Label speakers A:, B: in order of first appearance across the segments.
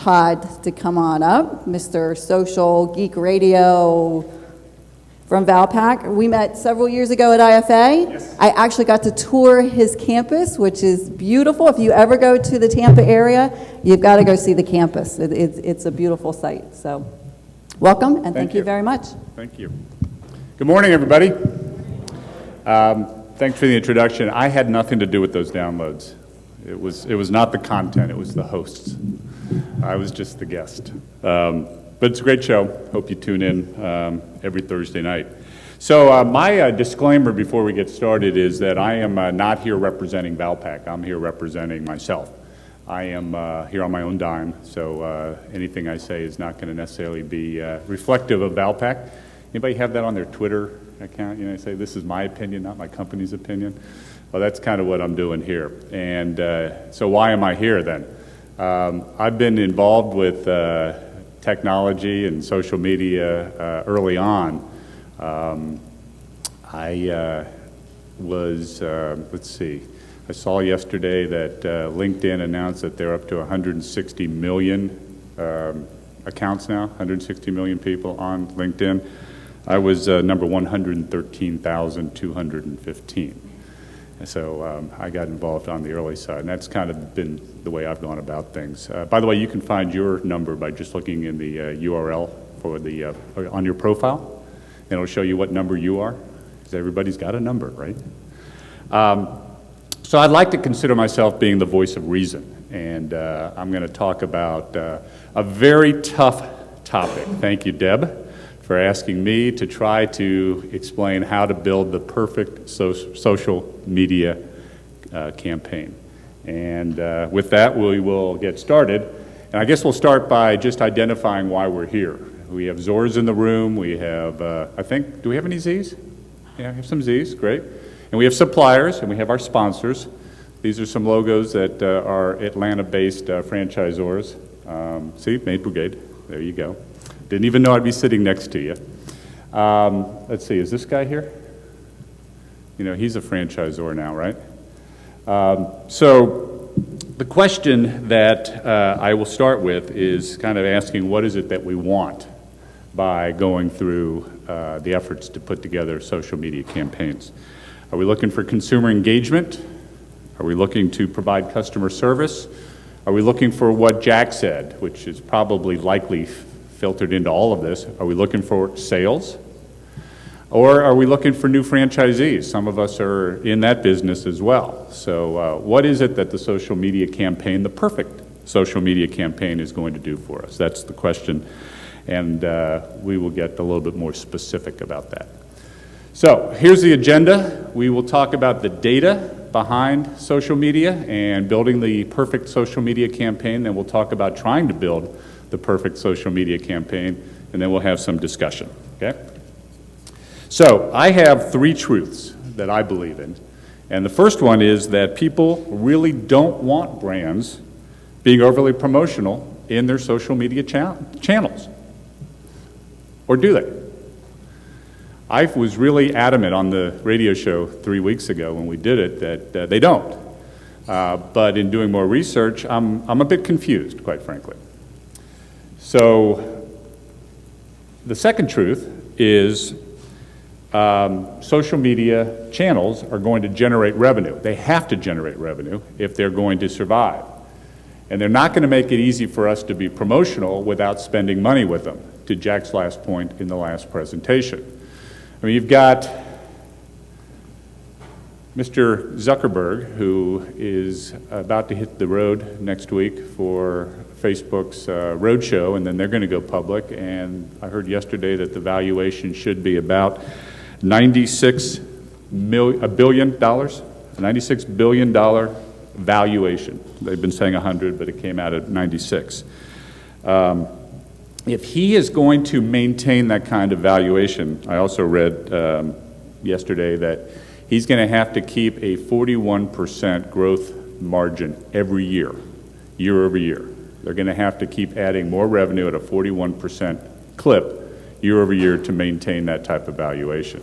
A: Todd to come on up, Mr. Social Geek Radio from Valpak. We met several years ago at IFA.
B: Yes.
A: I actually got to tour his campus, which is beautiful. If you ever go to the Tampa area, you've got to go see the campus. It's a beautiful site. So welcome, and thank you very much.
B: Thank you. Good morning, everybody. Thanks for the introduction. I had nothing to do with those downloads. It was not the content, it was the hosts. I was just the guest. But it's a great show. Hope you tune in every Thursday night. So my disclaimer before we get started is that I am not here representing Valpak. I'm here representing myself. I am here on my own dime, so anything I say is not going to necessarily be reflective of Valpak. Anybody have that on their Twitter account? You know, say, this is my opinion, not my company's opinion. Well, that's kind of what I'm doing here. And so why am I here then? I've been involved with technology and social media early on. I was, let's see, I saw yesterday that LinkedIn announced that they're up to 160 million accounts now, 160 million people on LinkedIn. I was number 113,215. So I got involved on the early side, and that's kind of been the way I've gone about things. By the way, you can find your number by just looking in the URL for the on your profile, and it'll show you what number you are, because everybody's got a number, right? So I'd like to consider myself being the voice of reason, and I'm going to talk about a very tough topic. Thank you, Deb, for asking me to try to explain how to build the perfect social media campaign. And with that, we will get started. And I guess we'll start by just identifying why we're here. We have Zors in the room. We have, I think, do we have any Zs? Yeah, we have some Zs, great. And we have suppliers, and we have our sponsors. These are some logos that are Atlanta-based franchisors. See, Maid Brigade, there you go. Didn't even know I'd be sitting next to you. Let's see, is this guy here? You know, he's a franchisor now, right? So the question that I will start with is kind of asking what is it that we want by going through the efforts to put together social media campaigns. Are we looking for consumer engagement? Are we looking to provide customer service? Are we looking for what Jack said, which is probably likely filtered into all of this? Are we looking for sales? Or are we looking for new franchisees? Some of us are in that business as well. So what is it that the social media campaign, the perfect social media campaign, is going to do for us? That's the question, and we will get a little bit more specific about that. So here's the agenda. We will talk about the data behind social media and building the perfect social media campaign. Then we'll talk about trying to build the perfect social media campaign, and then we'll have some discussion, okay? So I have three truths that I believe in, and the first one is that people really don't want brands being overly promotional in their social media channels, or do they? I was really adamant on the radio show 3 weeks ago when we did it that they don't, but in doing more research, I'm a bit confused, quite frankly. So the second truth is social media channels are going to generate revenue. They have to generate revenue if they're going to survive. And they're not going to make it easy for us to be promotional without spending money with them, to Jack's last point in the last presentation. I mean, you've got Mr. Zuckerberg, who is about to hit the road next week for Facebook's roadshow, and then they're going to go public. And I heard yesterday that the valuation should be about $96 billion valuation. They've been saying 100, but it came out at 96. If he is going to maintain that kind of valuation, I also read yesterday that he's going to have to keep a 41% growth margin every year, year over year. They're going to have to keep adding more revenue at a 41% clip year over year to maintain that type of valuation.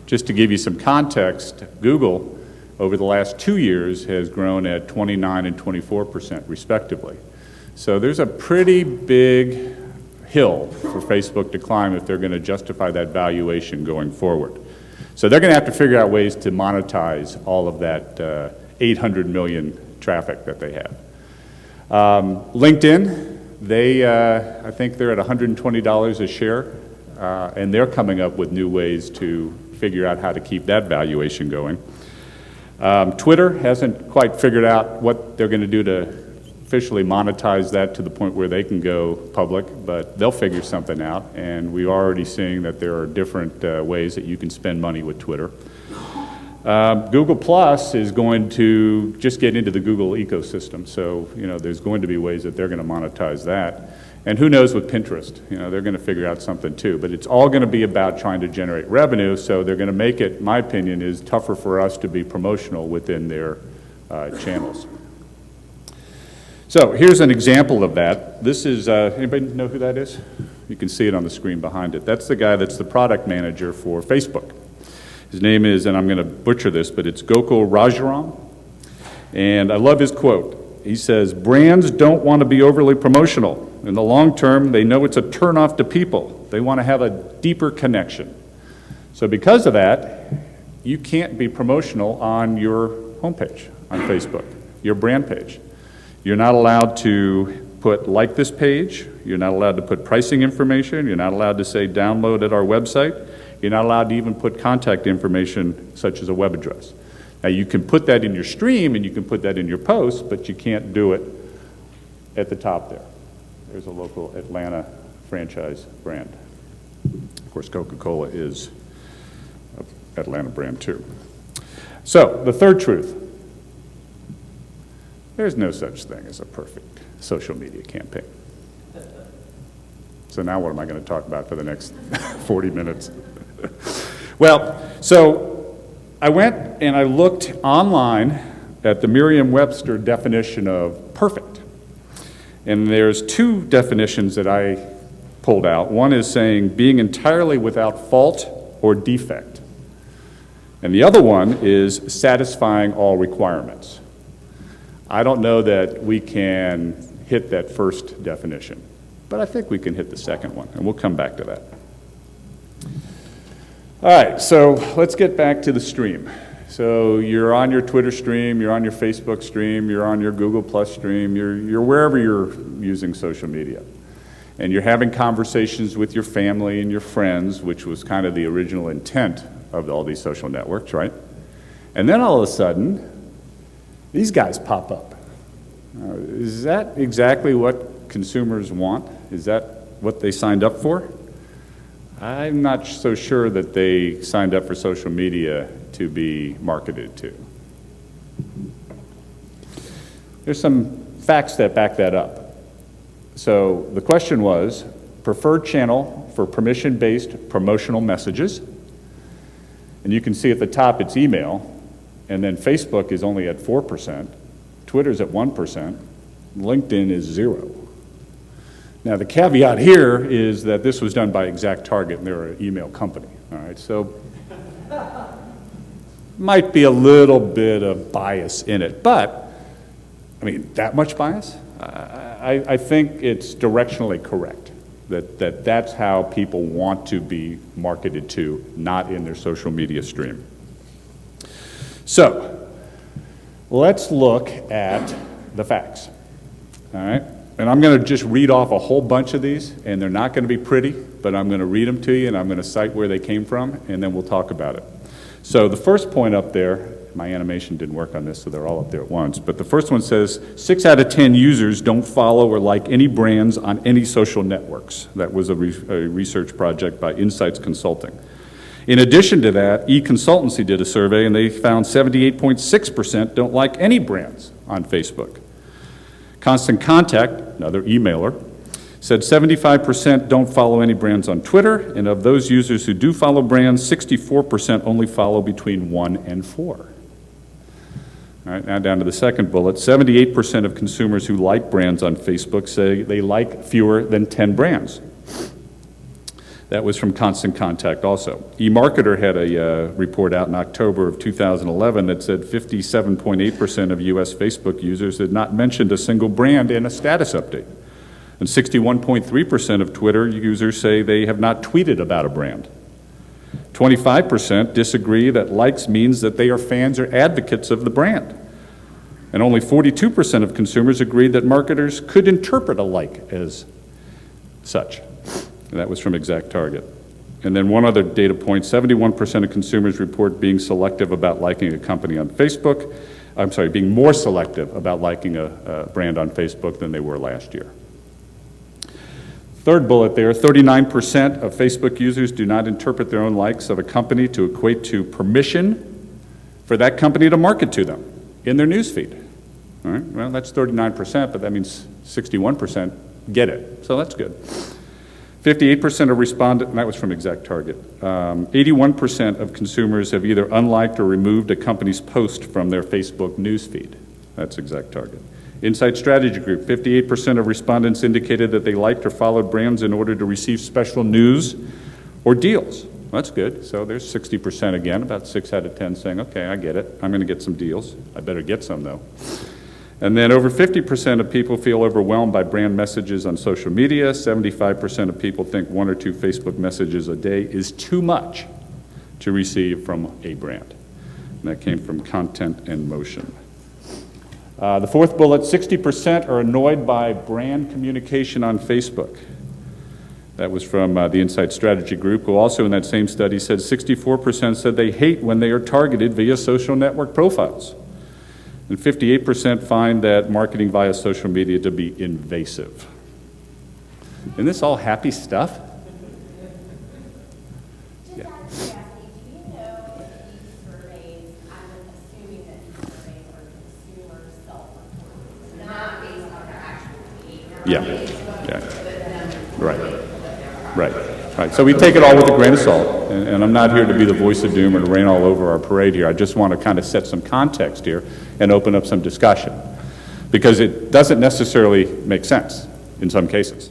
B: Just to give you some context, Google over the last 2 years has grown at 29% and 24% respectively. So there's a pretty big hill for Facebook to climb if they're going to justify that valuation going forward. So they're going to have to figure out ways to monetize all of that 800 million traffic that they have. LinkedIn, I think they're at $120 a share, and they're coming up with new ways to figure out how to keep that valuation going. Twitter hasn't quite figured out what they're going to do to officially monetize that to the point where they can go public, but they'll figure something out, and we're already seeing that there are different ways that you can spend money with Twitter. Google Plus is going to just get into the Google ecosystem, so there's going to be ways that they're going to monetize that. And who knows with Pinterest, they're going to figure out something too. But it's all going to be about trying to generate revenue, so they're going to make it, my opinion, is tougher for us to be promotional within their channels. So here's an example of that. This is, anybody know who that is? You can see it on the screen behind it. That's the guy that's the product manager for Facebook. His name is, and I'm going to butcher this, but it's Gokul Rajaram. And I love his quote. He says, "Brands don't want to be overly promotional. In the long term, they know it's a turnoff to people. They want to have a deeper connection. So because of that, you can't be promotional on your homepage on Facebook, your brand page. You're not allowed to put like this page. You're not allowed to put pricing information. You're not allowed to say download at our website. You're not allowed to even put contact information such as a web address. Now you can put that in your stream and you can put that in your post, but you can't do it at the top there. There's a local Atlanta franchise brand. Of course, Coca-Cola is an Atlanta brand too. So the third truth, there's no such thing as a perfect social media campaign. So now what am I going to talk about for the next 40 minutes? Well, so I went and I looked online at the Merriam-Webster definition of perfect. And there's two definitions that I pulled out. One is saying being entirely without fault or defect. And the other one is satisfying all requirements. I don't know that we can hit that first definition, but I think we can hit the second one, and we'll come back to that. All right, so let's get back to the stream. So you're on your Twitter stream, you're on your Facebook stream, you're on your Google Plus stream, you're wherever you're using social media. And you're having conversations with your family and your friends, which was kind of the original intent of all these social networks, right? And then all of a sudden, these guys pop up. Is that exactly what consumers want? Is that what they signed up for? I'm not so sure that they signed up for social media to be marketed to. There's some facts that back that up. So the question was, preferred channel for permission-based promotional messages. And you can see at the top it's email, and then Facebook is only at 4%, Twitter's at 1%, LinkedIn is 0. Now the caveat here is that this was done by ExactTarget, and they're an email company, all right? So might be a little bit of bias in it, but I mean, that much bias? I think it's directionally correct, that's how people want to be marketed to, not in their social media stream. So let's look at the facts, all right? And I'm going to just read off a whole bunch of these, and they're not going to be pretty, but I'm going to read them to you, and I'm going to cite where they came from, and then we'll talk about it. So the first point up there, my animation didn't work on this, so they're all up there at once, but the first one says, 6 out of 10 users don't follow or like any brands on any social networks. That was a research project by Insights Consulting. In addition to that, eConsultancy did a survey, and they found 78.6% don't like any brands on Facebook. Constant Contact, another emailer, said 75% don't follow any brands on Twitter, and of those users who do follow brands, 64% only follow between 1 and 4. All right, now down to the second bullet, 78% of consumers who like brands on Facebook say they like fewer than 10 brands. That was from Constant Contact also. eMarketer had a report out in October of 2011 that said 57.8% of U.S. Facebook users had not mentioned a single brand in a status update. And 61.3% of Twitter users say they have not tweeted about a brand. 25% disagree that likes means that they are fans or advocates of the brand. And only 42% of consumers agreed that marketers could interpret a like as such. And that was from ExactTarget. And then one other data point, 71% of consumers report being selective about liking a company on Facebook. I'm sorry, being more selective about liking a brand on Facebook than they were last year. Third bullet there, 39% of Facebook users do not interpret their own likes of a company to equate to permission for that company to market to them in their newsfeed. All right, well, that's 39%, but that means 61% get it, so that's good. 58% of respondents, and that was from ExactTarget, 81% of consumers have either unliked or removed a company's post from their Facebook newsfeed. That's ExactTarget. Insight Strategy Group, 58% of respondents indicated that they liked or followed brands in order to receive special news or deals. Well, that's good. So there's 60% again, about 6 out of 10 saying, okay, I get it. I'm going to get some deals. I better get some, though. And then over 50% of people feel overwhelmed by brand messages on social media. 75% of people think 1 or 2 Facebook messages a day is too much to receive from a brand. And that came from Content and Motion. The fourth bullet, 60% are annoyed by brand communication on Facebook. That was from the Insight Strategy Group, who also in that same study said 64% said they hate when they are targeted via social network profiles. And 58% find that marketing via social media to be invasive. Isn't this all happy stuff?
C: Just out of curiosity, do you know if these surveys, I'm assuming that these surveys are consumer self-reported, not based on their actual behavior?
B: Right. So we take it all with a grain of salt, and I'm not here to be the voice of doom or to rain all over our parade here. I just want to kind of set some context here and open up some discussion, because it doesn't necessarily make sense in some cases.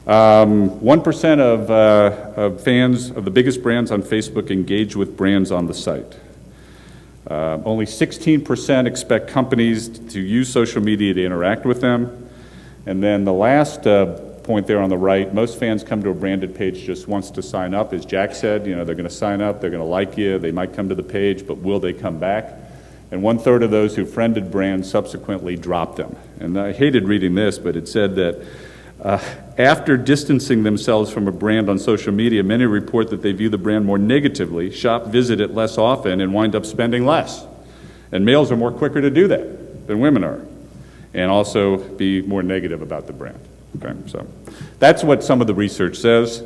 B: 1% of fans of the biggest brands on Facebook engage with brands on the site. Only 16% expect companies to use social media to interact with them. And then the last point there on the right, most fans come to a branded page just once to sign up. As Jack said, they're going to sign up, they're going to like you, they might come to the page, but will they come back? And 1/3 of those who friended brands subsequently dropped them. And I hated reading this, but it said that after distancing themselves from a brand on social media, many report that they view the brand more negatively, visit it less often, and wind up spending less. And males are more quicker to do that than women are, and also be more negative about the brand. Okay, so that's what some of the research says.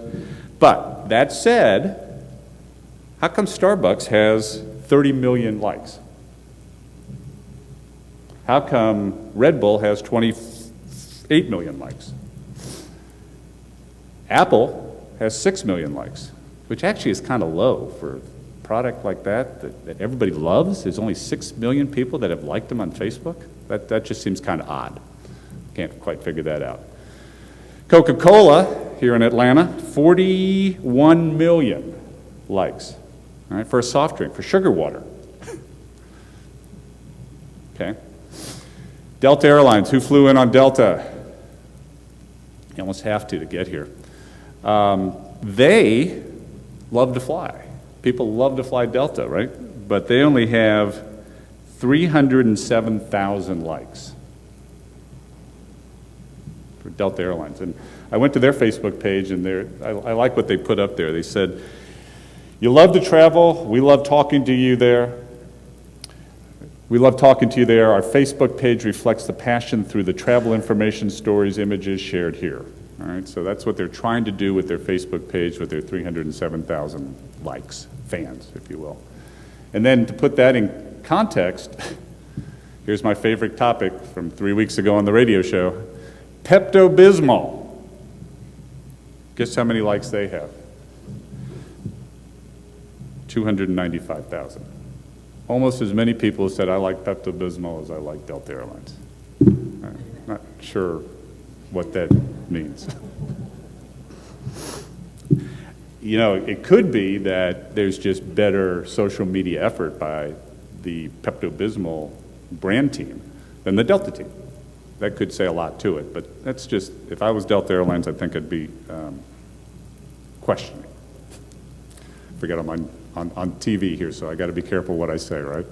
B: But that said, how come Starbucks has 30 million likes? How come Red Bull has 28 million likes? Apple has 6 million likes, which actually is kind of low for a product like that everybody loves. There's only 6 million people that have liked them on Facebook. That just seems kind of odd. Can't quite figure that out. Coca-Cola here in Atlanta, 41 million likes, all right, for a soft drink, for sugar water. Okay. Delta Airlines, who flew in on Delta? You almost have to get here. They love to fly. People love to fly Delta, right? But they only have 307,000 likes for Delta Airlines. And I went to their Facebook page, and I like what they put up there. They said, "You love to travel. We love talking to you there. We love talking to you there. Our Facebook page reflects the passion through the travel information, stories, images shared here." All right, so that's what they're trying to do with their Facebook page with their 307,000 likes, fans, if you will. And then to put that in context, here's my favorite topic from 3 weeks ago on the radio show, Pepto-Bismol. Guess how many likes they have? 295,000. Almost as many people said, I like Pepto-Bismol as I like Delta Airlines. I'm not sure what that means. you know, it could be that there's just better social media effort by the Pepto-Bismol brand team than the Delta team. That could say a lot to it, but that's just, if I was Delta Airlines, I think I'd be questioning. Forget I'm on TV here, so I got to be careful what I say, right?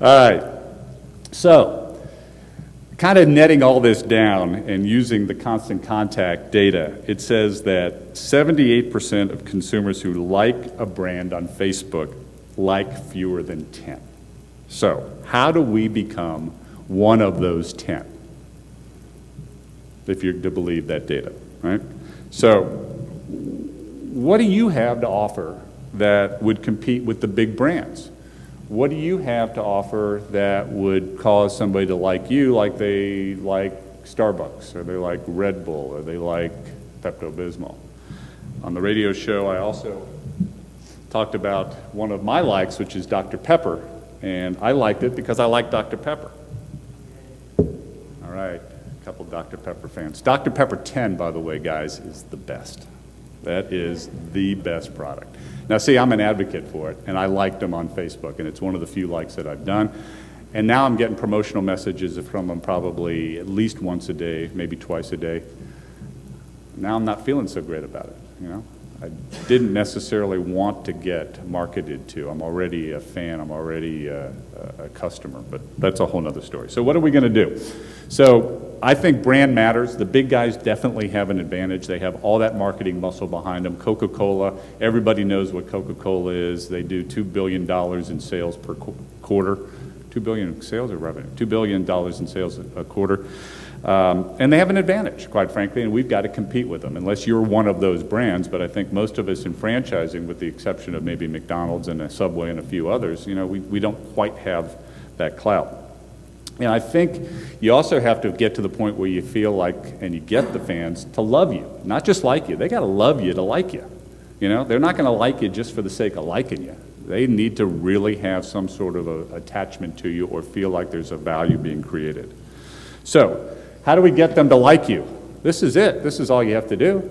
B: All right. So, kind of netting all this down and using the constant contact data, it says that 78% of consumers who like a brand on Facebook like fewer than 10. So, how do we become one of those 10? If you're to believe that data, right? So, what do you have to offer that would compete with the big brands? What do you have to offer that would cause somebody to like you like they like Starbucks, or they like Red Bull, or they like Pepto-Bismol? On the radio show, I also talked about one of my likes, which is Dr. Pepper, and I liked it because I like Dr. Pepper. All right, a couple Dr. Pepper fans. Dr. Pepper 10, by the way, guys, is the best. That is the best product. Now, see, I'm an advocate for it, and I liked them on Facebook, and it's one of the few likes that I've done. And now I'm getting promotional messages from them probably at least once a day, maybe twice a day. Now I'm not feeling so great about it, you know? I didn't necessarily want to get marketed to. I'm already a fan, I'm already a customer, but that's a whole nother story. So what are we gonna do? So I think brand matters. The big guys definitely have an advantage. They have all that marketing muscle behind them. Coca-Cola, everybody knows what Coca-Cola is. They do $2 billion in sales per quarter. $2 billion in sales or revenue? $2 billion in sales a quarter. And they have an advantage, quite frankly, and we've got to compete with them, unless you're one of those brands. But I think most of us in franchising, with the exception of maybe McDonald's and a Subway and a few others, you know, we don't quite have that clout. And I think you also have to get to the point where you feel like, and you get the fans to love you, not just like you. They got to love you to like you. You know, they're not going to like you just for the sake of liking you. They need to really have some sort of a attachment to you or feel like there's a value being created. So, how do we get them to like you? This is it. This is all you have to do.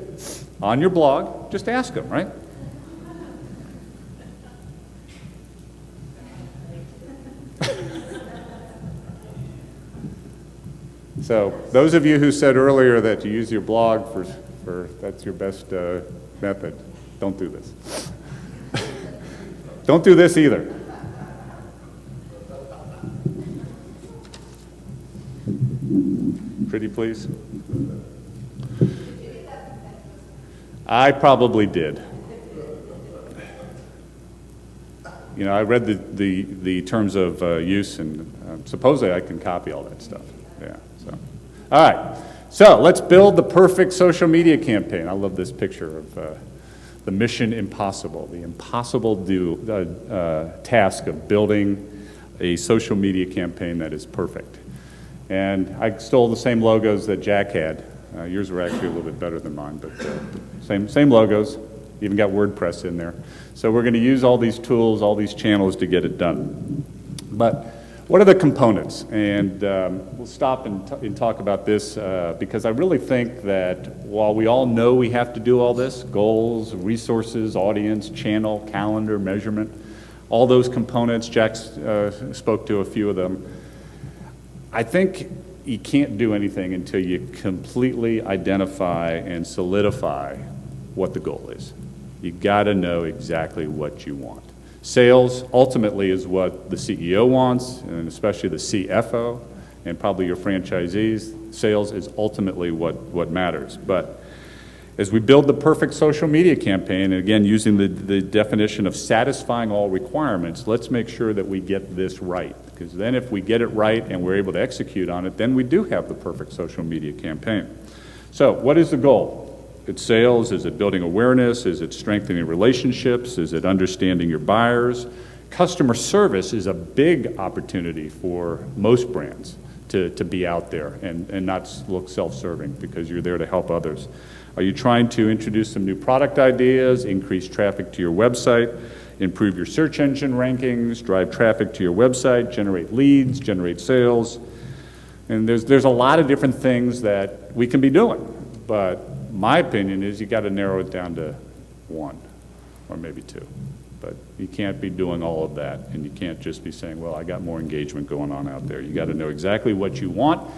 B: On your blog, just ask them, right? So those of you who said earlier that you use your blog for that's your best method, don't do this. Don't do this either. Pretty please. I probably did. You know, I read the terms of use, and supposedly I can copy all that stuff. Yeah. So, all right. So let's build the perfect social media campaign. I love this picture of the mission impossible, the impossible task of building a social media campaign that is perfect. And I stole the same logos that Jack had. Yours were actually a little bit better than mine, but same logos. Even got WordPress in there. So we're going to use all these tools, all these channels to get it done. But what are the components? And we'll stop and talk about this because I really think that while we all know we have to do all this, goals, resources, audience, channel, calendar, measurement, all those components, Jack spoke to a few of them. I think you can't do anything until you completely identify and solidify what the goal is. You got to know exactly what you want. Sales ultimately is what the CEO wants, and especially the CFO, and probably your franchisees. Sales is ultimately what matters. But as we build the perfect social media campaign, and again, using the definition of satisfying all requirements, let's make sure that we get this right. Because then if we get it right and we're able to execute on it, then we do have the perfect social media campaign. So what is the goal? It's sales? Is it building awareness? Is it strengthening relationships? Is it understanding your buyers? Customer service is a big opportunity for most brands to be out there and not look self-serving because you're there to help others. Are you trying to introduce some new product ideas, increase traffic to your website, improve your search engine rankings, drive traffic to your website, generate leads, generate sales? And there's a lot of different things that we can be doing, but my opinion is you got to narrow it down to one or maybe two. But you can't be doing all of that, and you can't just be saying, well, I got more engagement going on out there. You got to know exactly what you want,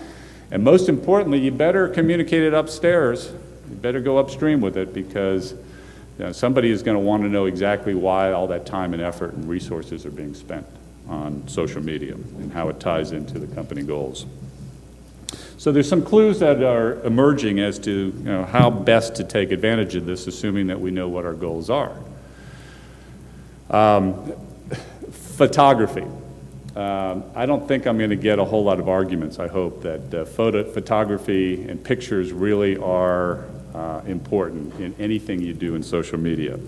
B: and most importantly, you better communicate it upstairs. You better go upstream with it, because somebody is going to want to know exactly why all that time and effort and resources are being spent on social media and how it ties into the company goals. So there's some clues that are emerging as to how best to take advantage of this, assuming that we know what our goals are. Photography. I don't think I'm going to get a whole lot of arguments. I hope that photography and pictures really are important in anything you do in social media.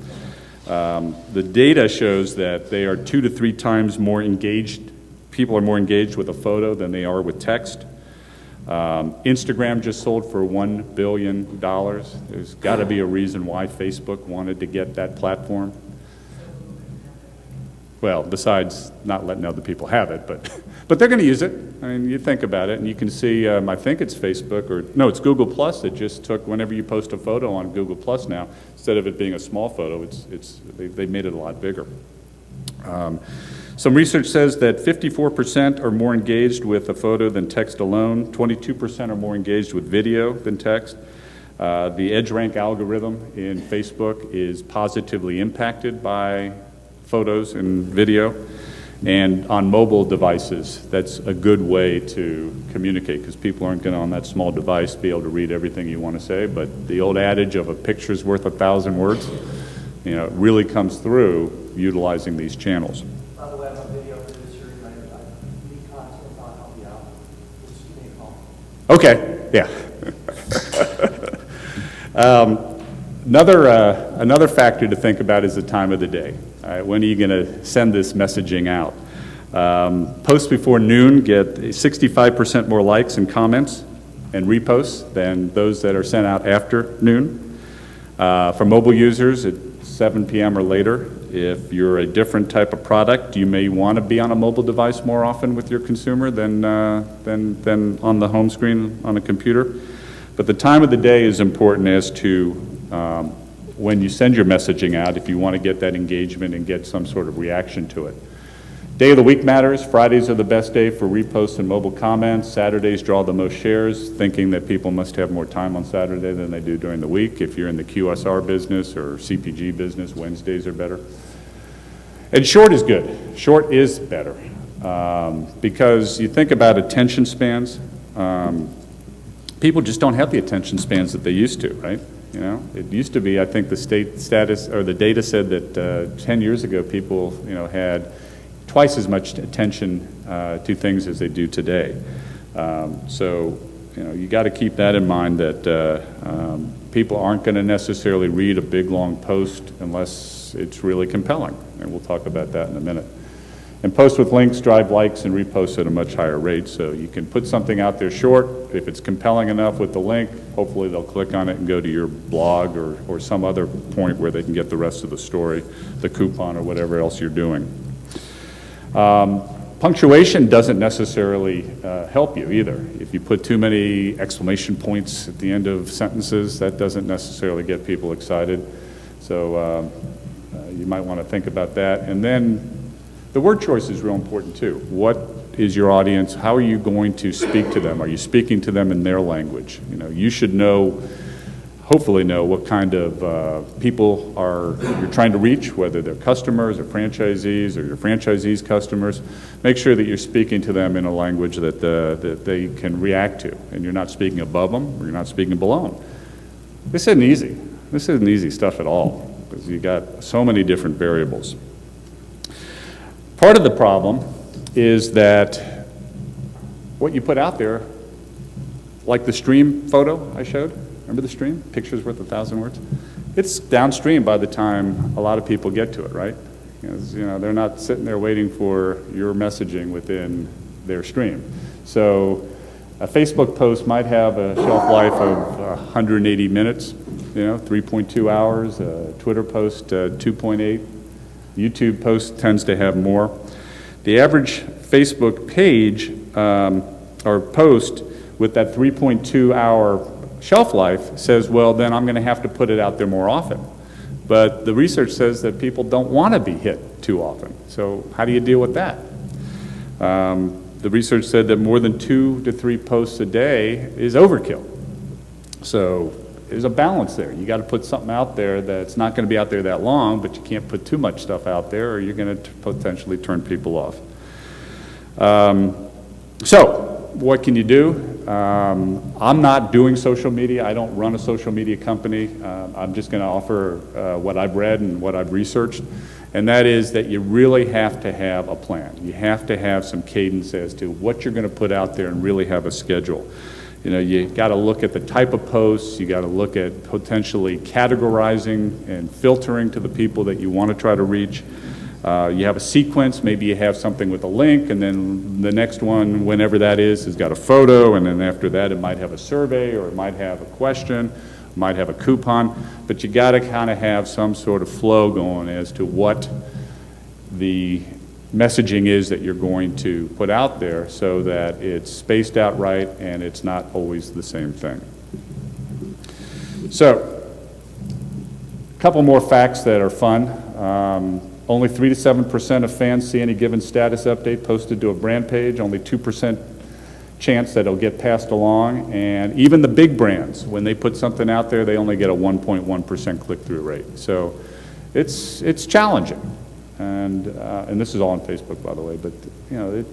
B: The data shows that they are 2 to 3 times more engaged. People are more engaged with a photo than they are with text. Instagram just sold for $1 billion. There's got to be a reason why Facebook wanted to get that platform. Well, besides not letting other people have it, but they're going to use it. I mean, you think about it, and you can see, I think it's Facebook, or no, it's Google Plus that just took, whenever you post a photo on Google Plus now, instead of it being a small photo, they made it a lot bigger. Some research says that 54% are more engaged with a photo than text alone, 22% are more engaged with video than text. The EdgeRank algorithm in Facebook is positively impacted by photos and video, and on mobile devices, that's a good way to communicate, because people aren't going to, on that small device, be able to read everything you want to say. But the old adage of a picture's worth 1,000 words, it really comes through utilizing these channels.
D: By the way, I'm a video producer, and I need content, I'll help you out. Just give me a call.
B: Okay, yeah. Another factor to think about is the time of the day. All right, when are you going to send this messaging out? Posts before noon get 65% more likes and comments and reposts than those that are sent out after noon. For mobile users, at 7 p.m. or later, if you're a different type of product, you may want to be on a mobile device more often with your consumer than on the home screen on a computer. But the time of the day is important as to when you send your messaging out, if you want to get that engagement and get some sort of reaction to it. Day of the week matters. Fridays are the best day for reposts and mobile comments. Saturdays draw the most shares, thinking that people must have more time on Saturday than they do during the week. If you're in the QSR business or CPG business, Wednesdays are better. And short is good. Short is better. Because you think about attention spans, people just don't have the attention spans that they used to, right? It used to be, I think the state status or the data said that 10 years ago people, had twice as much attention to things as they do today. So, you got to keep that in mind, that people aren't going to necessarily read a big long post unless it's really compelling, and we'll talk about that in a minute. And posts with links drive likes and reposts at a much higher rate, so you can put something out there short. If it's compelling enough with the link, hopefully they'll click on it and go to your blog or some other point where they can get the rest of the story, the coupon or whatever else you're doing. Punctuation doesn't necessarily help you either. If you put too many exclamation points at the end of sentences, that doesn't necessarily get people excited. So you might want to think about that. And then the word choice is real important too. What is your audience? How are you going to speak to them? Are you speaking to them in their language? You should hopefully know what kind of people you're trying to reach, whether they're customers or franchisees or your franchisees' customers. Make sure that you're speaking to them in a language that they can react to, and you're not speaking above them or you're not speaking below them. This isn't easy. This isn't easy stuff at all, because you got so many different variables. Part of the problem is that what you put out there, like the stream photo I showed, remember the stream? Picture's worth 1,000 words? It's downstream by the time a lot of people get to it, right? They're not sitting there waiting for your messaging within their stream. So a Facebook post might have a shelf life of 180 minutes, 3.2 hours, a Twitter post 2.8. YouTube post tends to have more. The average Facebook page or post with that 3.2 hour shelf life says, well, then I'm going to have to put it out there more often. But the research says that people don't want to be hit too often. So how do you deal with that? The research said that more than 2 to 3 posts a day is overkill. So there's a balance there. You got to put something out there that's not going to be out there that long, but you can't put too much stuff out there or you're going to potentially turn people off. So what can you do? I'm not doing social media. I don't run a social media company. I'm just going to offer what I've read and what I've researched. And that is that you really have to have a plan. You have to have some cadence as to what you're going to put out there and really have a schedule. You know, you got to look at the type of posts. You got to look at potentially categorizing and filtering to the people that you want to try to reach. You have a sequence. Maybe you have something with a link, and then the next one, whenever that is, has got a photo, and then after that it might have a survey, or it might have a question, might have a coupon, but you got to kind of have some sort of flow going as to what the messaging is that you're going to put out there so that it's spaced out right and it's not always the same thing. So, a couple more facts that are fun. Only 3 to 7% of fans see any given status update posted to a brand page, only 2% chance that it'll get passed along, and even the big brands, when they put something out there, they only get a 1.1% click-through rate. So it's challenging, and this is all on Facebook, by the way. But you know,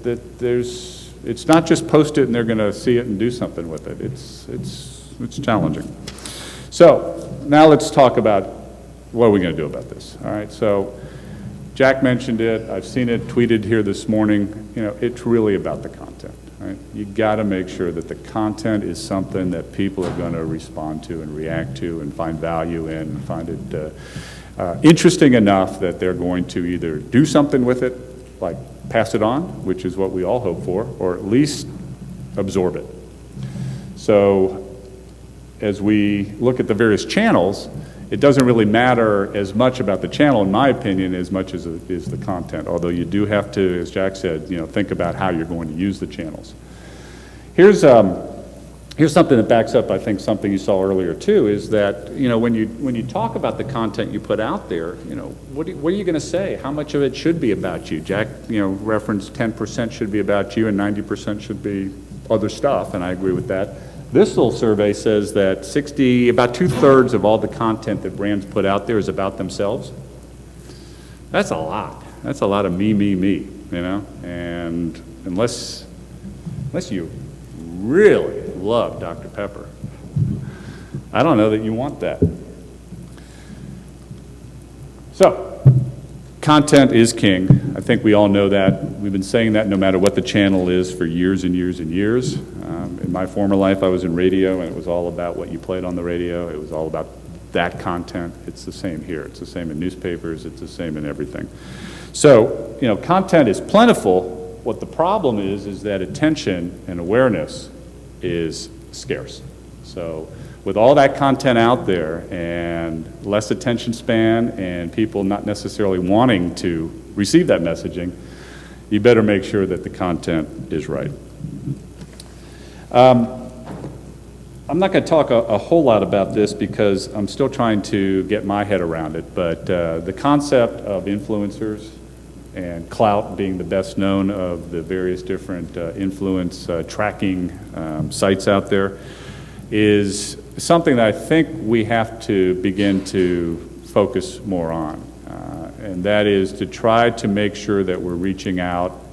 B: it's not just post it and they're going to see it and do something with it. It's challenging. So now let's talk about what are we going to do about this. All right. So Jack mentioned it. I've seen it tweeted here this morning. You know, it's really about the content. Right? You got to make sure that the content is something that people are going to respond to and react to and find value in and find it interesting enough that they're going to either do something with it, like pass it on, which is what we all hope for, or at least absorb it. So as we look at the various channels, it doesn't really matter as much about the channel, in my opinion, as much as it is the content. Although you do have to, as Jack said, you know, think about how you're going to use the channels. Here's something that backs up, I think, something you saw earlier too, is that, you know, when you talk about the content you put out there, you know, what are you going to say? How much of it should be about you? Jack, you know, referenced 10% should be about you and 90% should be other stuff, and I agree with that. This little survey says that about 2/3 of all the content that brands put out there is about themselves. That's a lot. That's a lot of me, you know? And unless you really love Dr. Pepper, I don't know that you want that. So, content is king. I think we all know that. We've been saying that no matter what the channel is for years and years and years. In my former life, I was in radio, and it was all about what you played on the radio. It was all about that content. It's the same here. It's the same in newspapers. It's the same in everything. So, you know, content is plentiful. What the problem is that attention and awareness is scarce. So, with all that content out there and less attention span and people not necessarily wanting to receive that messaging, you better make sure that the content is right. I'm not going to talk a whole lot about this because I'm still trying to get my head around it, but the concept of influencers and clout being the best known of the various different influence tracking sites out there is something that I think we have to begin to focus more on, and that is to try to make sure that we're reaching out,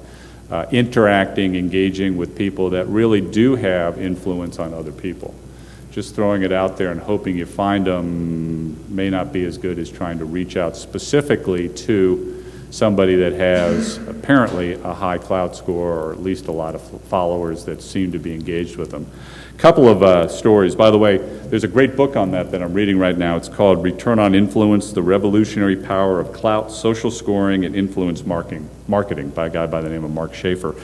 B: interacting, engaging with people that really do have influence on other people. Just throwing it out there and hoping you find them may not be as good as trying to reach out specifically to somebody that has apparently a high clout score or at least a lot of followers that seem to be engaged with them. A couple of stories. By the way, there's a great book on that I'm reading right now. It's called Return on Influence, The Revolutionary Power of Clout, Social Scoring, and Influence Marketing by a guy by the name of Mark Schaefer.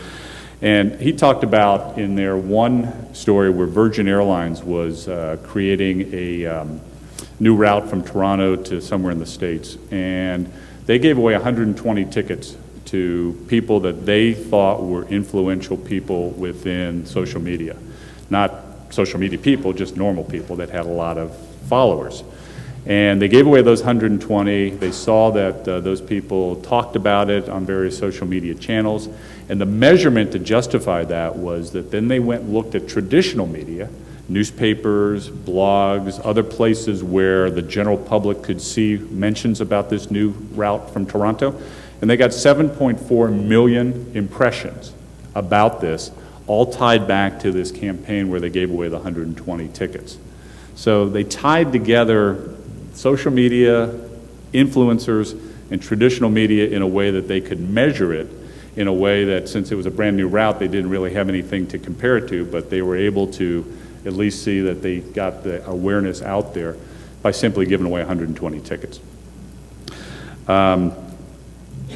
B: And he talked about in there one story where Virgin Airlines was creating a new route from Toronto to somewhere in the States. And they gave away 120 tickets to people that they thought were influential people within social media. Not social media people, just normal people that had a lot of followers. And they gave away those 120. They saw that those people talked about it on various social media channels. And the measurement to justify that was that then they went and looked at traditional media, newspapers, blogs, other places where the general public could see mentions about this new route from Toronto. And they got 7.4 million impressions about this, all tied back to this campaign where they gave away the 120 tickets. So they tied together social media, influencers, and traditional media in a way that they could measure it in a way that, since it was a brand new route, they didn't really have anything to compare it to, but they were able to at least see that they got the awareness out there by simply giving away 120 tickets.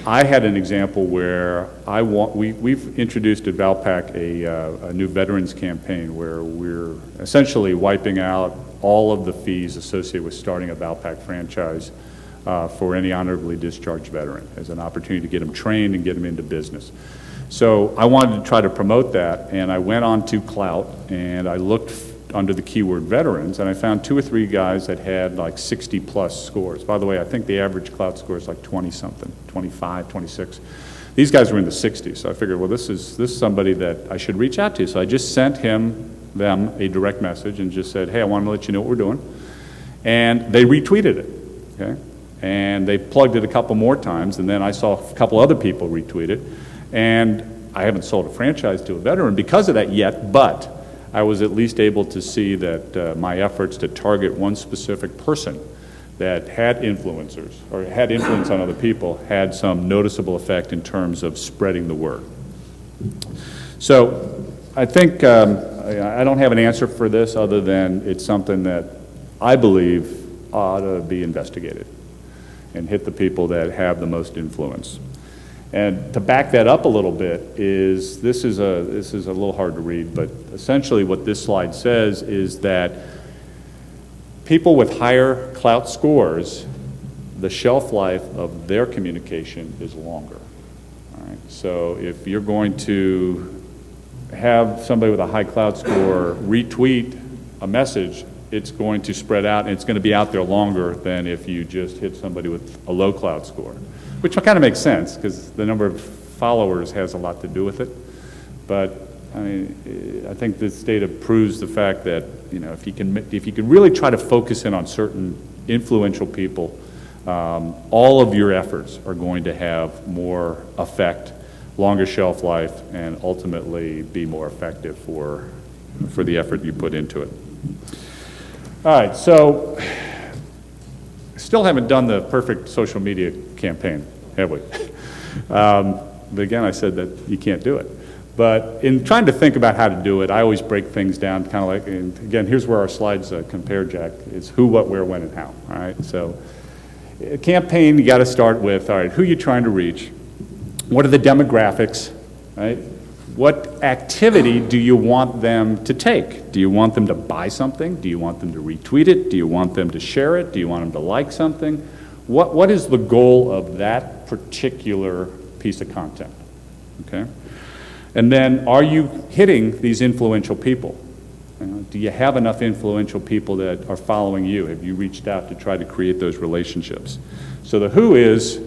B: I had an example where we've introduced at Valpak a new veterans campaign where we're essentially wiping out all of the fees associated with starting a Valpak franchise for any honorably discharged veteran as an opportunity to get them trained and get them into business. So I wanted to try to promote that, and I went on to Clout and I looked under the keyword veterans, and I found 2 or 3 guys that had like 60 plus scores. By the way, I think the average Clout score is like 20 something, 25, 26. These guys were in the 60s, so I figured, well, this is somebody that I should reach out to. So I just sent them a direct message and just said, hey, I want to let you know what we're doing. And they retweeted it, okay? And they plugged it a couple more times, and then I saw a couple other people retweet it. And I haven't sold a franchise to a veteran because of that yet, but I was at least able to see that my efforts to target one specific person that had influencers or had influence on other people had some noticeable effect in terms of spreading the word. So I think I don't have an answer for this other than it's something that I believe ought to be investigated and hit the people that have the most influence. And to back that up a little bit is, this is a little hard to read, but essentially what this slide says is that people with higher Clout scores, the shelf life of their communication is longer. All right? So if you're going to have somebody with a high Clout score retweet a message, it's going to spread out and it's going to be out there longer than if you just hit somebody with a low Clout score. Which kind of makes sense because the number of followers has a lot to do with it. But I mean, I think this data proves the fact that, you know, if you can really try to focus in on certain influential people, all of your efforts are going to have more effect, longer shelf life, and ultimately be more effective for the effort you put into it. All right, so still haven't done the perfect social media campaign, have we? But again, I said that you can't do it. But in trying to think about how to do it, I always break things down kind of like, and again, here's where our slides compare, Jack. It's who, what, where, when, and how, all right? So a campaign, you got to start with, all right, who you trying to reach? What are the demographics, right? What activity do you want them to take? Do you want them to buy something? Do you want them to retweet it? Do you want them to share it? Do you want them to like something? What is the goal of that particular piece of content, okay? And then, are you hitting these influential people? You know, do you have enough influential people that are following you? Have you reached out to try to create those relationships? So the who is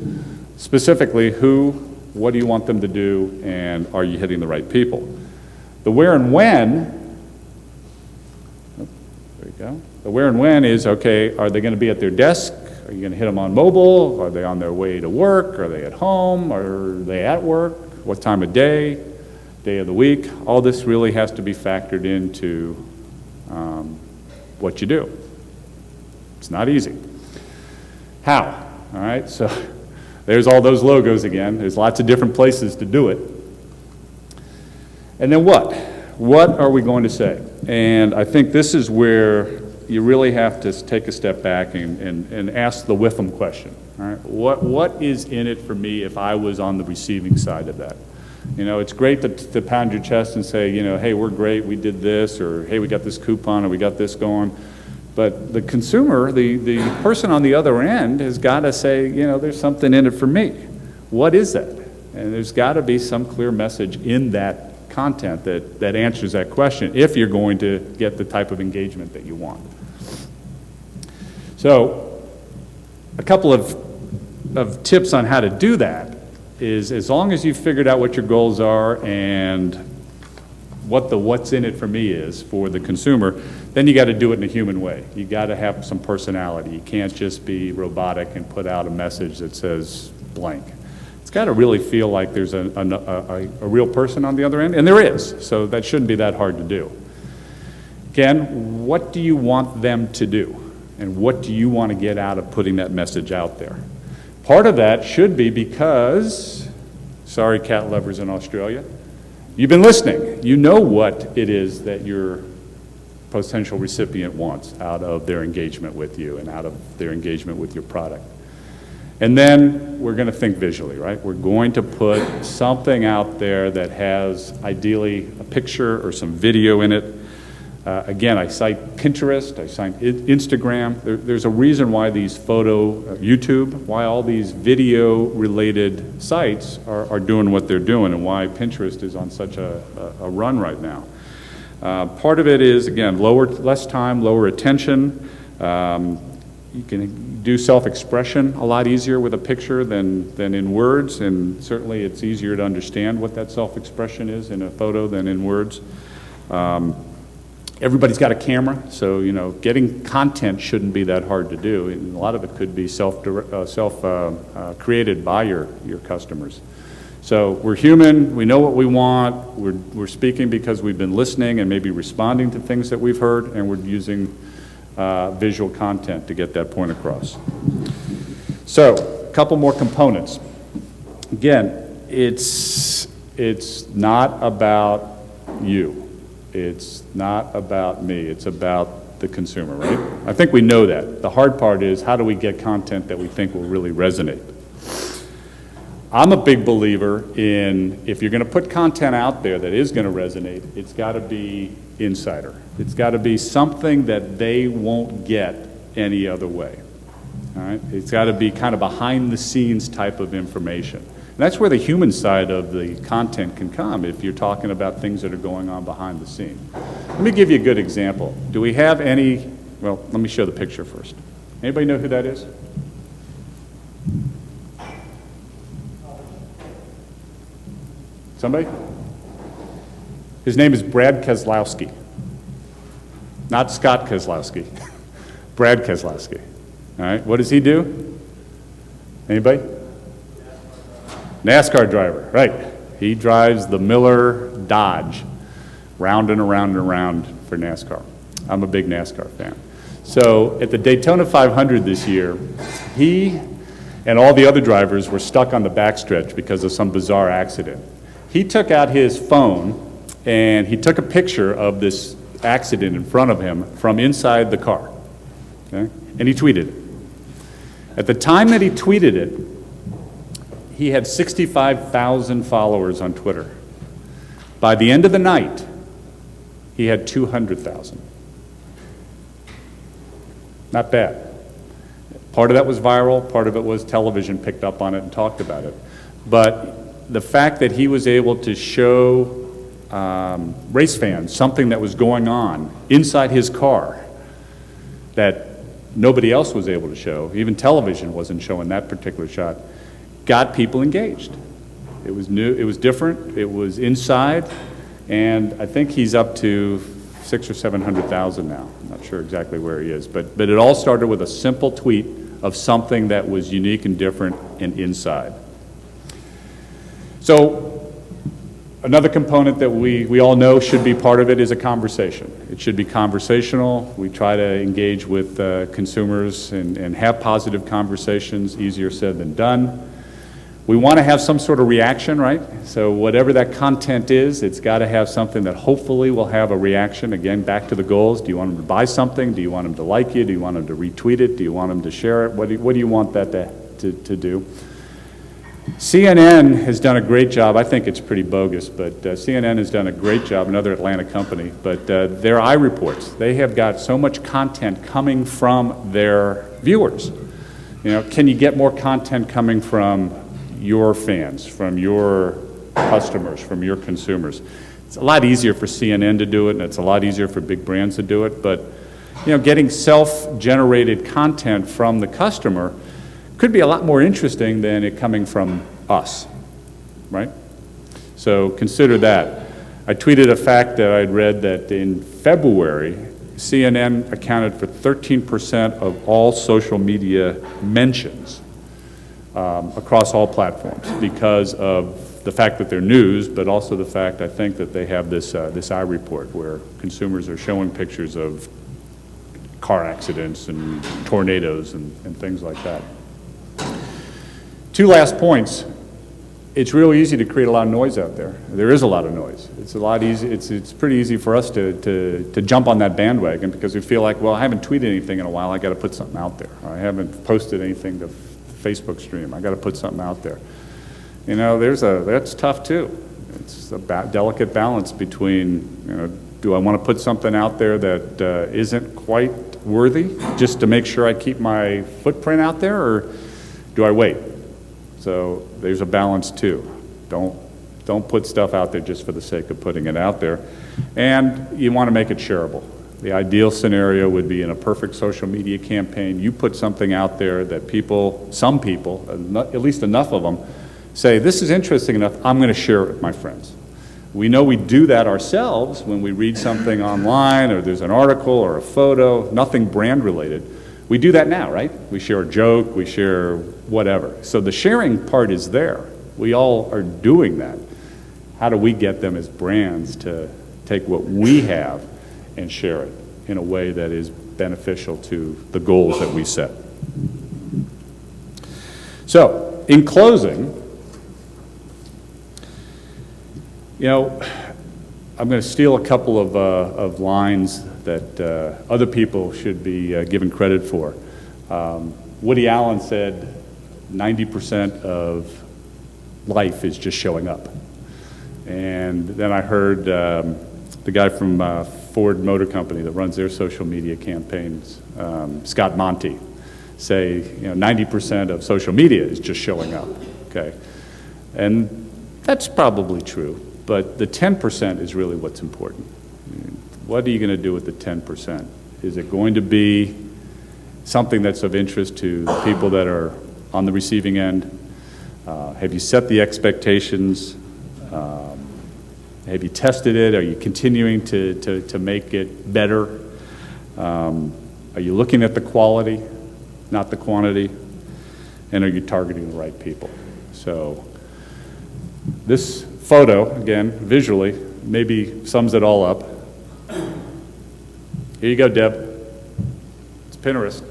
B: specifically who, what do you want them to do, and are you hitting the right people? The where and when, there you go. The where and when is, okay, are they going to be at their desk? Are you going to hit them on mobile? Are they on their way to work? Are they at home? Are they at work? What time of day? Day of the week? All this really has to be factored into what you do. It's not easy. How? All right, so there's all those logos again. There's lots of different places to do it. And then what? What are we going to say? And I think this is where you really have to take a step back and ask the Whiffam question. All right? What is in it for me if I was on the receiving side of that? You know, it's great to pound your chest and say, you know, hey, we're great, we did this, or hey, we got this coupon, or we got this going. But the consumer, the person on the other end has got to say, you know, there's something in it for me. What is that? And there's got to be some clear message in that content that answers that question if you're going to get the type of engagement that you want. So a couple of tips on how to do that is, as long as you've figured out what your goals are and what the what's in it for me is for the consumer, then you got to do it in a human way. You got to have some personality. You can't just be robotic and put out a message that says blank. It's got to really feel like there's a real person on the other end, and there is, so that shouldn't be that hard to do. Again, what do you want them to do? And what do you want to get out of putting that message out there? Part of that should be because, sorry cat lovers in Australia, you've been listening. You know what it is that your potential recipient wants out of their engagement with you and out of their engagement with your product. And then we're going to think visually, right? We're going to put something out there that has ideally a picture or some video in it. Again, I cite Pinterest, I cite Instagram. There's a reason why these YouTube, why all these video-related sites are doing what they're doing, and why Pinterest is on such a run right now. Part of it is, again, less time, lower attention. You can do self-expression a lot easier with a picture than in words, and certainly it's easier to understand what that self-expression is in a photo than in words. Everybody's got a camera, so getting content shouldn't be that hard to do. And a lot of it could be created by your customers. So we're human. We know what we want. We're speaking because we've been listening and maybe responding to things that we've heard, and we're using visual content to get that point across. So a couple more components. Again, it's not about you. It's not about me. It's about the consumer, right? I think we know that. The hard part is, how do we get content that we think will really resonate? I'm a big believer in, if you're going to put content out there that is going to resonate, it's got to be insider. It's got to be something that they won't get any other way. All right? It's got to be kind of behind the scenes type of information. And that's where the human side of the content can come, if you're talking about things that are going on behind the scene. Let me give you a good example. Do we have any, well, let me show the picture first. Anybody know who that is? Somebody? His name is Brad Keselowski. Not Scott Keselowski. Brad Keselowski. All right, what does he do? Anybody? NASCAR driver, right. He drives the Miller Dodge round and around and around for NASCAR. I'm a big NASCAR fan. So at the Daytona 500 this year, he and all the other drivers were stuck on the backstretch because of some bizarre accident. He took out his phone and he took a picture of this accident in front of him from inside the car, okay? And he tweeted it. At the time that he tweeted it, he had 65,000 followers on Twitter. By the end of the night, he had 200,000. Not bad. Part of that was viral, part of it was television picked up on it and talked about it. But the fact that he was able to show race fans something that was going on inside his car that nobody else was able to show, even television wasn't showing that particular shot, got people engaged. It was new, it was different, it was inside, and I think he's up to 600,000 or 700,000 now. I'm not sure exactly where he is, but it all started with a simple tweet of something that was unique and different and inside. So another component that we all know should be part of it is a conversation. It should be conversational. We try to engage with consumers and have positive conversations, easier said than done. We want to have some sort of reaction, right? So whatever that content is, it's got to have something that hopefully will have a reaction. Again, back to the goals. Do you want them to buy something? Do you want them to like you? Do you want them to retweet it? Do you want them to share it? What do you want that to do? CNN has done a great job. I think it's pretty bogus, but CNN has done a great job, another Atlanta company, but their iReports, they have got so much content coming from their viewers. You know, can you get more content coming from your fans, from your customers, from your consumers? It's a lot easier for CNN to do it, and it's a lot easier for big brands to do it, but getting self-generated content from the customer could be a lot more interesting than it coming from us, right? So consider that. I tweeted a fact that I'd read that in February, CNN accounted for 13% of all social media mentions across all platforms because of the fact that they're news, but also the fact, I think, that they have this iReport where consumers are showing pictures of car accidents and tornadoes and things like that. Two last points. It's really easy to create a lot of noise out there. There is a lot of noise. It's a lot easy. It's pretty easy for us to jump on that bandwagon because we feel like, well, I haven't tweeted anything in a while. I got to put something out there. Or I haven't posted anything to Facebook stream. I got to put something out there. That's tough too. It's a delicate balance between, do I want to put something out there that isn't quite worthy just to make sure I keep my footprint out there, or do I wait? So there's a balance too. Don't put stuff out there just for the sake of putting it out there. And you want to make it shareable. The ideal scenario would be in a perfect social media campaign, you put something out there that some people, at least enough of them, say, this is interesting enough, I'm going to share it with my friends. We know we do that ourselves when we read something online or there's an article or a photo, nothing brand related. We do that now, right? We share a joke, we share whatever. So the sharing part is there. We all are doing that. How do we get them as brands to take what we have and share it in a way that is beneficial to the goals that we set? So, in closing, I'm going to steal a couple of lines that other people should be given credit for. Woody Allen said 90% of life is just showing up. And then I heard the guy from Ford Motor Company that runs their social media campaigns, Scott Monty, say 90% of social media is just showing up. Okay, and that's probably true. But the 10% is really what's important. What are you going to do with the 10%? Is it going to be something that's of interest to the people that are on the receiving end? Have you set the expectations? Have you tested it? Are you continuing to make it better? Are you looking at the quality, not the quantity? And are you targeting the right people? So this photo, again, visually, maybe sums it all up. Here you go, Deb. It's Pinterest.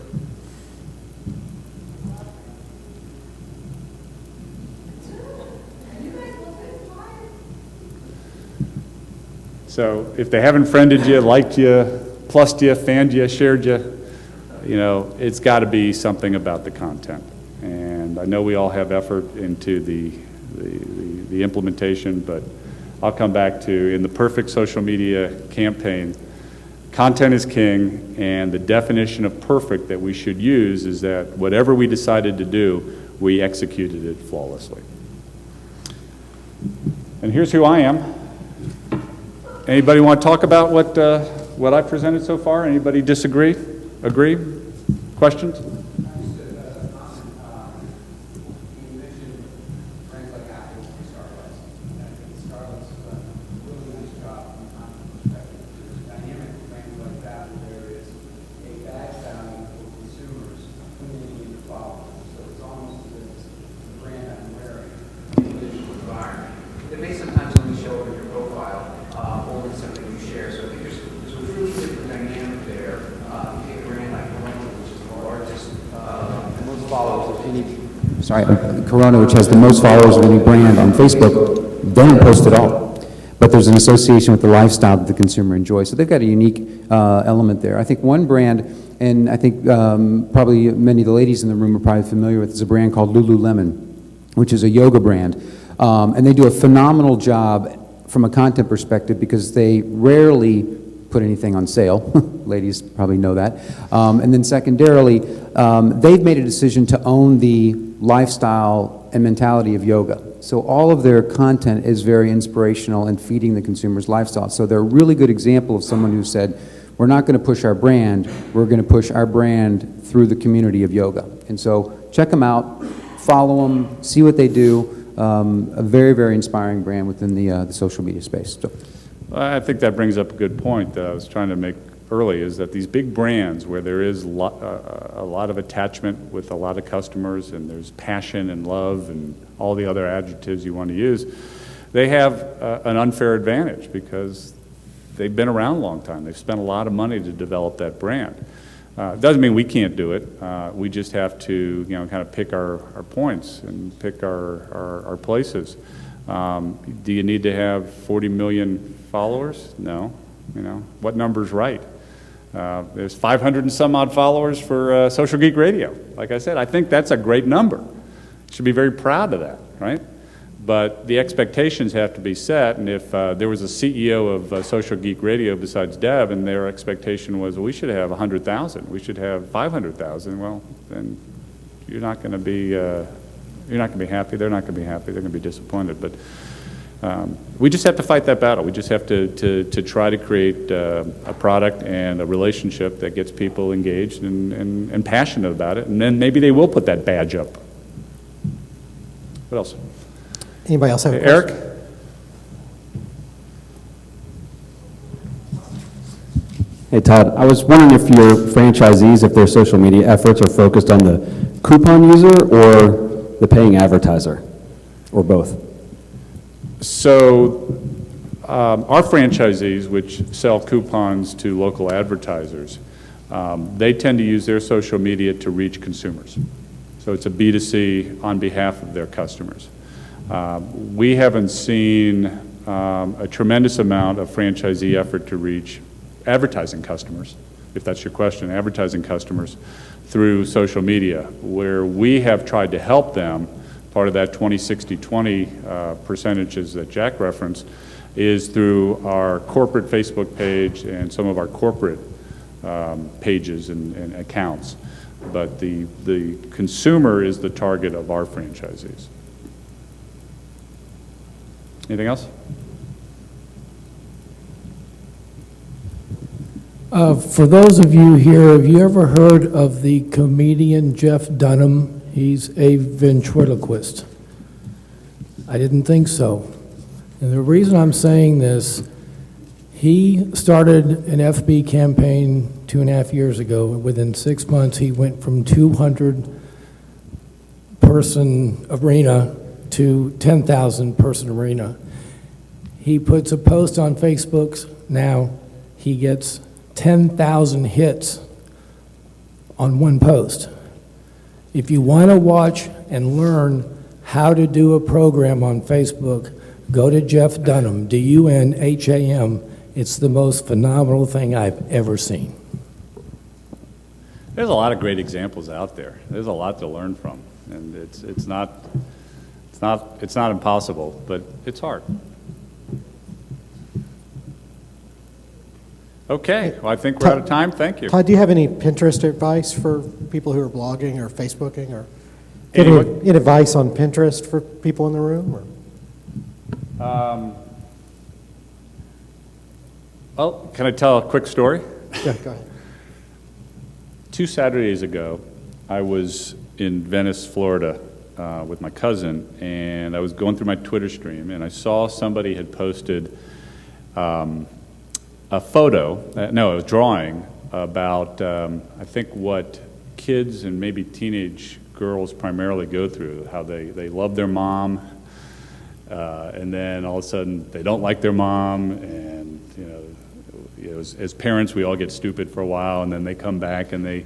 B: So if they haven't friended you, liked you, plussed you, fanned you, shared you, it's got to be something about the content. And I know we all have effort into the implementation, but I'll come back to, in the perfect social media campaign, content is king, and the definition of perfect that we should use is that whatever we decided to do, we executed it flawlessly. And here's who I am. Anybody want to talk about what I presented so far? Anybody disagree? Agree? Questions?
E: It may sometimes only show up in your profile or in something you share. So I think there's a really different dynamic there. You take a brand like Corona, which is the largest, most followers of any. Corona, which has the most followers of any brand on Facebook, they don't post at all. But there's an association with the lifestyle that the consumer enjoys. So they've got a unique element there. I think one brand, and I think probably many of the ladies in the room are probably familiar with, is a brand called Lululemon, which is a yoga brand. And they do a phenomenal job from a content perspective because they rarely put anything on sale. Ladies probably know that. And then secondarily, they've made a decision to own the lifestyle
F: and mentality of yoga. So all of their content is very inspirational and feeding the consumer's lifestyle. So they're a really good example of someone who said, we're not going to push our brand, we're going to push our brand through the community of yoga. And so check them out, follow them, see what they do. A very, very inspiring brand within the social media space. So.
B: Well, I think that brings up a good point that I was trying to make early, is that these big brands where there is a lot of attachment with a lot of customers, and there's passion and love and all the other adjectives you want to use, they have an unfair advantage because they've been around a long time. They've spent a lot of money to develop that brand. It doesn't mean we can't do it. We just have to, kind of pick our points and pick our places. Do you need to have 40 million followers? No. What number's right? There's 500 and some odd followers for Social Geek Radio. Like I said, I think that's a great number. Should be very proud of that, right? But the expectations have to be set, and if there was a CEO of Social Geek Radio besides Deb, and their expectation was, well, we should have 100,000, we should have 500,000, well, then you're not going to be happy. They're not going to be happy. They're going to be disappointed. But we just have to fight that battle. We just have to try to create a product and a relationship that gets people engaged and passionate about it, and then maybe they will put that badge up. What else?
G: Anybody else have a
B: Eric?
G: question?
H: Hey, Todd, I was wondering if your franchisees, if their social media efforts are focused on the coupon user or the paying advertiser, or both?
B: So our franchisees, which sell coupons to local advertisers, they tend to use their social media to reach consumers. So it's a B2C on behalf of their customers. We haven't seen a tremendous amount of franchisee effort to reach advertising customers, if that's your question, advertising customers through social media, where we have tried to help them. Part of that 20-60-20 percentages that Jack referenced is through our corporate Facebook page and some of our corporate pages and accounts. But the consumer is the target of our franchisees. Anything else?
G: For those of you here, have you ever heard of the comedian Jeff Dunham? He's a ventriloquist. I didn't think so. And the reason I'm saying this, he started an FB campaign 2.5 years ago. Within 6 months, he went from 200-person arena to 10,000-person arena. He puts a post on Facebook now. He gets 10,000 hits on one post. If you want to watch and learn how to do a program on Facebook, go to Jeff Dunham, D-U-N-H-A-M. It's the most phenomenal thing I've ever seen.
B: There's a lot of great examples out there. There's a lot to learn from, and it's not impossible, but it's hard. Okay, well, I think we're out of time. Thank you.
G: Todd, do you have any Pinterest advice for people who are blogging or Facebooking, or any advice on Pinterest for people in the room? Or?
B: Well, can I tell a quick story?
G: Yeah, go ahead.
B: 2 Saturdays ago, I was in Venice, Florida, with my cousin, and I was going through my Twitter stream, and I saw somebody had posted a drawing about, I think, what kids and maybe teenage girls primarily go through, how they love their mom, and then all of a sudden they don't like their mom, and as parents we all get stupid for a while, and then they come back and they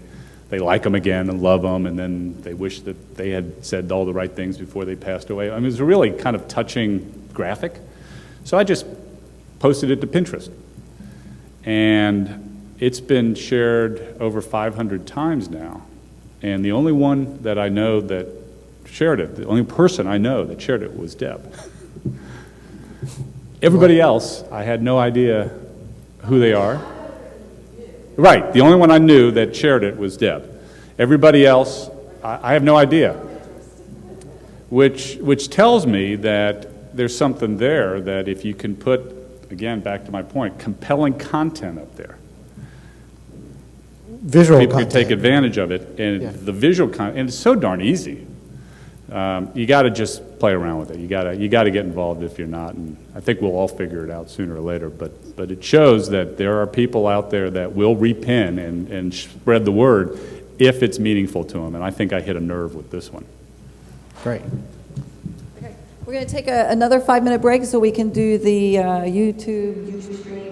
B: like them again and love them, and then they wish that they had said all the right things before they passed away. I mean, it was a really kind of touching graphic. So I just posted it to Pinterest. And it's been shared over 500 times now. And the only one that I know that shared it, the only person I know that shared it was Deb. Everybody else, I had no idea who they are. Right, the only one I knew that shared it was Deb. Everybody else, I have no idea. which tells me that there's something there that if you can put, again, back to my point, compelling content up there,
I: Visual
B: people can
I: content.
B: take advantage of it. And
I: Yeah.
B: the visual content, and it's so darn easy. You got to just play around with it. You got to get involved if you're not, and I think we'll all figure it out sooner or later. But it shows that there are people out there that will repin and spread the word if it's meaningful to them. And I think I hit a nerve with this one.
I: Great.
A: We're going to take another 5-minute break so we can do the YouTube stream